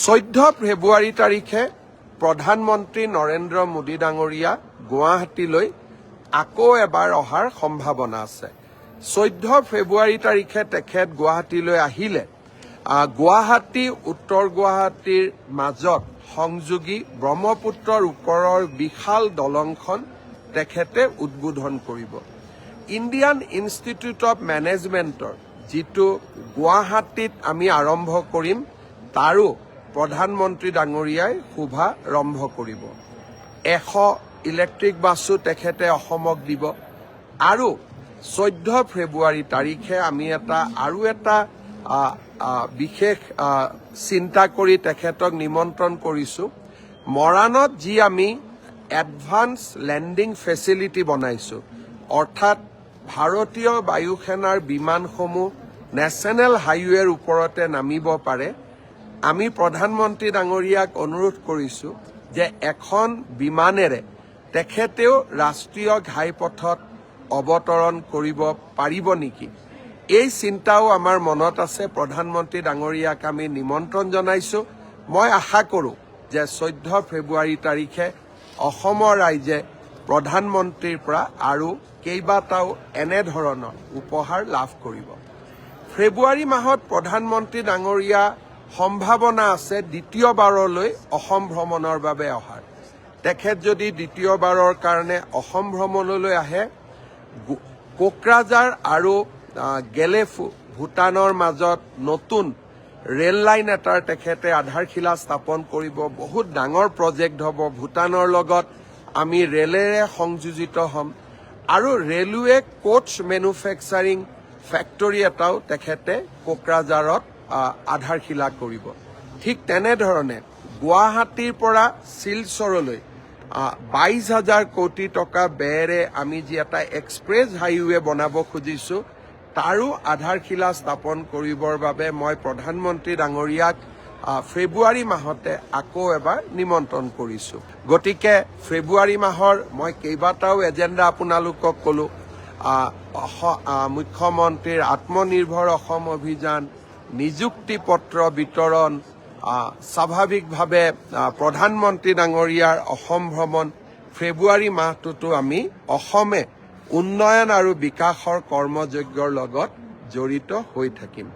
14 ফেব্ৰুৱাৰী তাৰিখে প্ৰধানমন্ত্ৰী নৰেন্দ্ৰ মোদী ডাঙৰীয়া গুৱাহাটীলৈ আকৌ এবাৰ অহাৰ সম্ভাৱনা আছে। 14 ফেব্ৰুৱাৰী তাৰিখে তেখেত গুৱাহাটীলৈ আহিলে গুৱাহাটী উত্তৰ গুৱাহাটীৰ মাজত সংযোগী ব্ৰহ্মপুত্ৰৰ ওপৰৰ বিশাল দলংখন তেখেতে উদ্বোধন কৰিব। ইণ্ডিয়ান ইনষ্টিটিউট অফ মেনেজমেণ্টৰ যিটো গুৱাহাটীত আমি আৰম্ভ কৰিম তাৰো প্ৰধানমন্ত্ৰী ডাঙৰীয়াই শুভাৰম্ভ কৰিব। 100 ইলেক্ট্ৰিক বাছো তেখেতে অসমক দিব আৰু 14 ফেব্ৰুৱাৰী তাৰিখে আমি আৰু এটা বিশেষ চিন্তা কৰি তেখেতক নিমন্ত্ৰণ কৰিছো। মৰাণত যি আমি এডভান্স লেণ্ডিং ফেচিলিটি বনাইছো, অৰ্থাৎ ভাৰতীয় বায়ুসেনাৰ বিমানসমূহ নেশ্যনেল হাইৱেৰ ওপৰতে নামিব পাৰে। আমি প্ৰধানমন্ত্ৰী ডাঙৰীয়াক অনুৰোধ কৰিছো যে এখন বিমানেৰে তেখেতেও ৰাষ্ট্ৰীয় ঘাইপথত অৱতৰণ কৰিব পাৰিব নেকি, এই চিন্তাও আমাৰ মনত আছে। প্ৰধানমন্ত্ৰী ডাঙৰীয়াক আমি নিমন্ত্ৰণ জনাইছো। মই আশা কৰোঁ যে 14 ফেব্ৰুৱাৰী তাৰিখে অসমৰ ৰাইজে প্ৰধানমন্ত্ৰীৰ পৰা আৰু কেইবাটাও এনেধৰণৰ উপহাৰ লাভ কৰিব। ফেব্ৰুৱাৰী মাহত প্ৰধানমন্ত্ৰী ডাঙৰীয়া সম্ভাৱনা আছে দ্বিতীয়বাৰলৈ অসম ভ্ৰমণৰ বাবে অহাৰ। তেখেত যদি দ্বিতীয়বাৰৰ কাৰণে অসম ভ্ৰমণলৈ আহে, কোকৰাঝাৰ আৰু গেলেফু ভূটানৰ মাজত নতুন ৰেল লাইন এটাৰ তেখেতে আধাৰশিলা স্থাপন কৰিব। বহুত ডাঙৰ প্ৰজেক্ট হ'ব। ভূটানৰ লগত আমি ৰেলেৰে সংযোজিত হ'ম আৰু ৰেলৱে কোচ মেনুফেকচাৰিং ফেক্টৰী এটাও তেখেতে কোকৰাঝাৰত আধাৰশিলা কৰিব। ঠিক তেনেধৰণে গুৱাহাটীৰ পৰা শিলচৰলৈ 22,000 কোটি টকা ব্যয়েৰে আমি যি এটা এক্সপ্ৰেছ হাইৱে বনাব খুজিছো তাৰো আধাৰশিলা স্থাপন কৰিবৰ বাবে মই প্ৰধানমন্ত্ৰী ডাঙৰীয়াক ফেব্ৰুৱাৰী মাহতে আকৌ এবাৰ নিমন্ত্ৰণ কৰিছো। গতিকে ফেব্ৰুৱাৰী মাহৰ মই কেইবাটাও এজেণ্ডা আপোনালোকক ক'লো। মুখ্যমন্ত্ৰীৰ আত্মনিৰ্ভৰ অসম অভিযান, নিযুক্তি পত্ৰ বিতৰণ, স্বাভাৱিকভাৱে প্ৰধানমন্ত্ৰী ডাঙৰীয়াৰ অসম ভ্ৰমণ। ফেব্ৰুৱাৰী মাহটোতো আমি অসমে উন্নয়ন আৰু বিকাশৰ কৰ্মযজ্ঞৰ লগত জড়িত হৈ থাকিম।